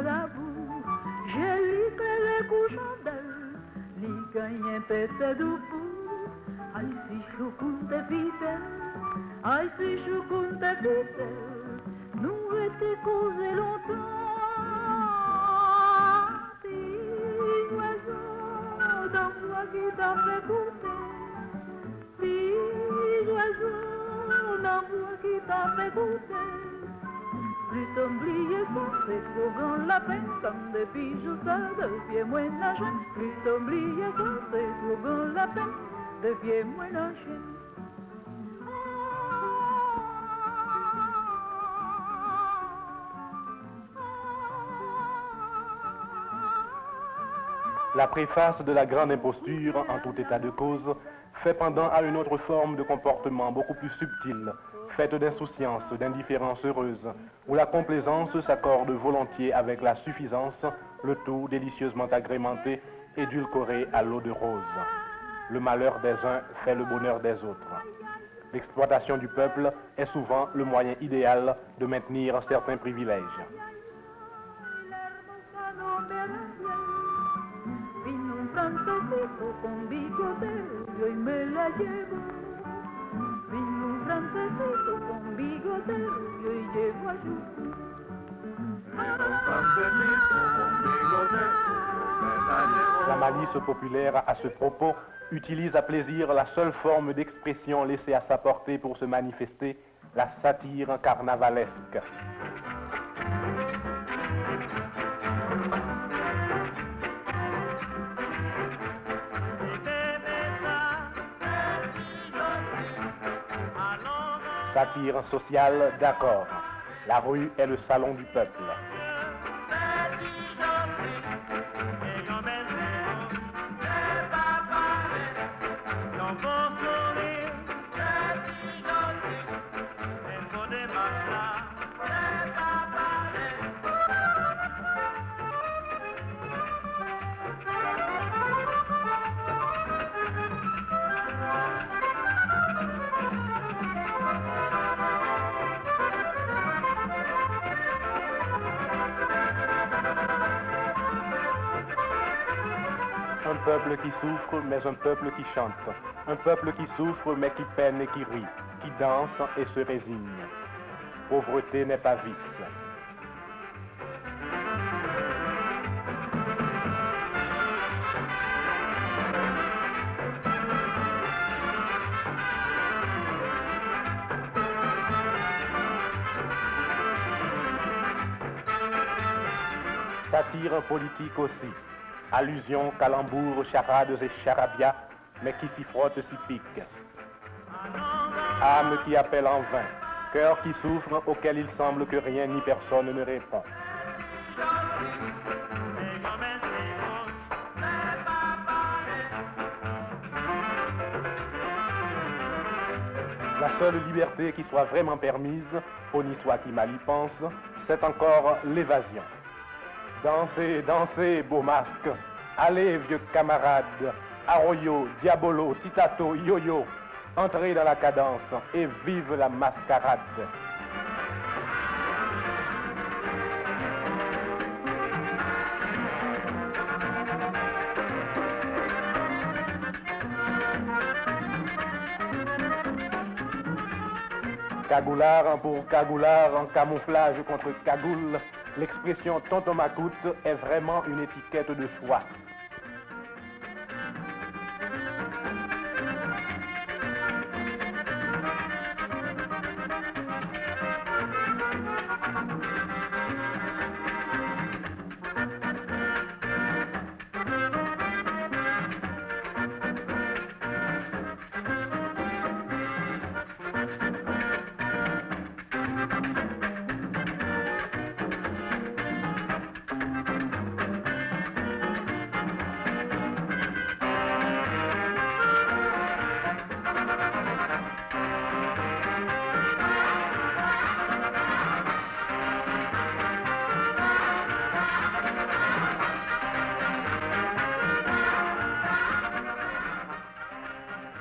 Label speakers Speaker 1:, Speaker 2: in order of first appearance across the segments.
Speaker 1: marabouts, j'ai liqué les couchants d'elle, liqué un pété de fou. Aïe si choukoun te fidèle, aïe si choukoun te fidèle, nous étions causés longtemps. Petit oiseau, dans toi qui t'a fait goûter, petit oiseau, dans toi qui t'a fait goûter. Plus t'oublier ça, c'est trop grand la peine, comme des bijoux ça devient moins nager. Plus t'oublier ça, c'est trop grand la peine, devient moins nager.
Speaker 2: La préface de la grande imposture, en tout état de cause, fait pendant à une autre forme de comportement beaucoup plus subtile, faite d'insouciance, d'indifférence heureuse, où la complaisance s'accorde volontiers avec la suffisance, le tout délicieusement agrémenté, édulcoré à l'eau de rose. Le malheur des uns fait le bonheur des autres. L'exploitation du peuple est souvent le moyen idéal de maintenir certains privilèges.
Speaker 1: Con bigotero yo y me la llevo. Vino un francesito con bigotero yo y llego a Yucú.
Speaker 2: La malice populaire à ce propos utilise à plaisir la seule forme d'expression laissée à sa portée pour se manifester, la satire carnavalesque. Satire sociale, d'accord. La rue est le salon du peuple. Un peuple qui souffre, mais un peuple qui chante. Un peuple qui souffre, mais qui peine et qui rit, qui danse et se résigne. Pauvreté n'est pas vice. Satire politique aussi. Allusions, calembours, charades et charabias, mais qui s'y frottent, s'y piquent. Âme qui appelle en vain, cœur qui souffre, auquel il semble que rien ni personne ne répond. La seule liberté qui soit vraiment permise, au ni soit qui mal y pense, c'est encore l'évasion. Dansez, dansez, beau masque. Allez, vieux camarades. Arroyo, Diabolo, Titato, Yo-Yo. Entrez dans la cadence et vive la mascarade. Cagoulard pour cagoulard en camouflage contre cagoule. L'expression tonton m'acoute est vraiment une étiquette de choix.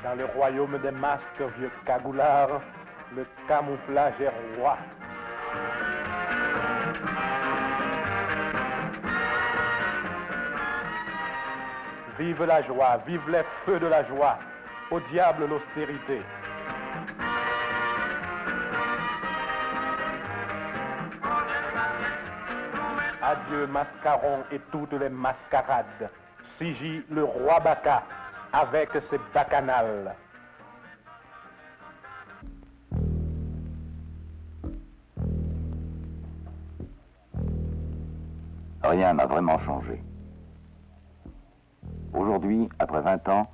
Speaker 2: Dans le royaume des masques, vieux cagoulard, le camouflage est roi. Vive la joie, vive les feux de la joie, au diable l'austérité. Adieu mascarons et toutes les mascarades. Sigit le roi Bacca avec ses bacchanales.
Speaker 3: Rien n'a vraiment changé. Aujourd'hui, après 20 ans,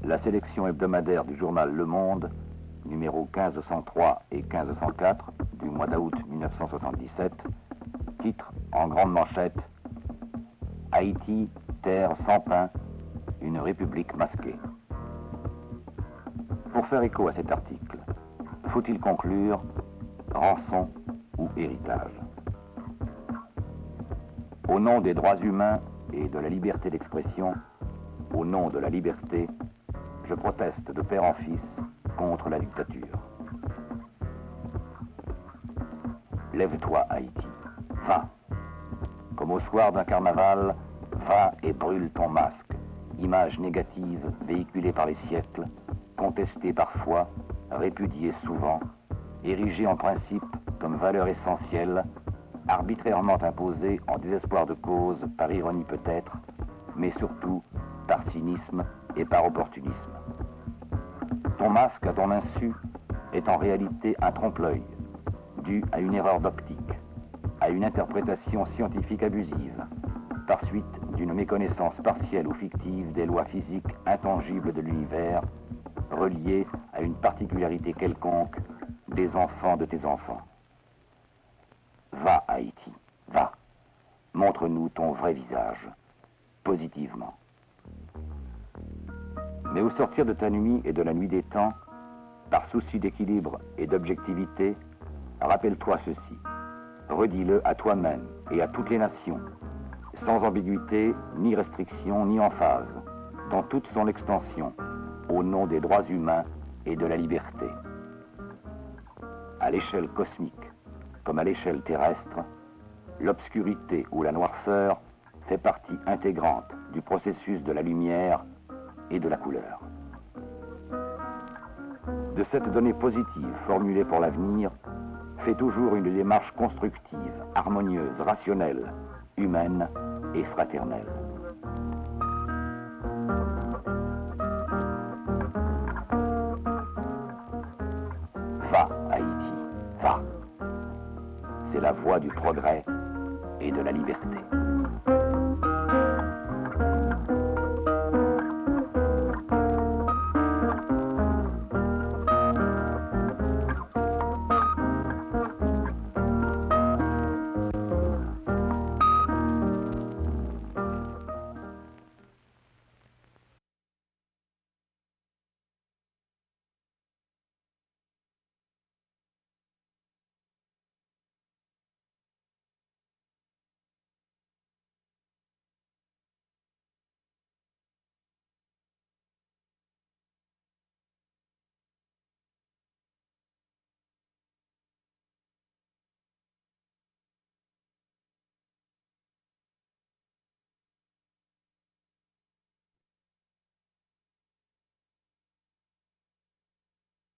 Speaker 3: la sélection hebdomadaire du journal Le Monde, numéro 1503 et 1504 du mois d'août 1977, titre en grande manchette « Haïti, terre sans pain, une république masquée ». Pour faire écho à cet article, faut-il conclure rançon ou héritage? Au nom des droits humains et de la liberté d'expression, au nom de la liberté, je proteste de père en fils contre la dictature. Lève-toi, Haïti, va. Comme au soir d'un carnaval, va et brûle ton masque, image négative véhiculée par les siècles, contestée parfois, répudiée souvent, érigée en principe comme valeur essentielle, arbitrairement imposée en désespoir de cause, par ironie peut-être, mais surtout par cynisme et par opportunisme. Ton masque, à ton insu, est en réalité un trompe-l'œil, dû à une erreur d'optique, à une interprétation scientifique abusive, par suite d'une méconnaissance partielle ou fictive des lois physiques intangibles de l'univers, reliées à une particularité quelconque des enfants de tes enfants. Va, Haïti, va. Montre-nous ton vrai visage, positivement. Mais au sortir de ta nuit et de la nuit des temps, par souci d'équilibre et d'objectivité, rappelle-toi ceci. Redis-le à toi-même et à toutes les nations, sans ambiguïté, ni restriction, ni emphase, dans toute son extension, au nom des droits humains et de la liberté. À l'échelle cosmique, comme à l'échelle terrestre, l'obscurité ou la noirceur fait partie intégrante du processus de la lumière et de la couleur. De cette donnée positive formulée pour l'avenir, fais toujours une démarche constructive, harmonieuse, rationnelle, humaine et fraternelle. Va, Haïti, va. C'est la voie du progrès et de la liberté.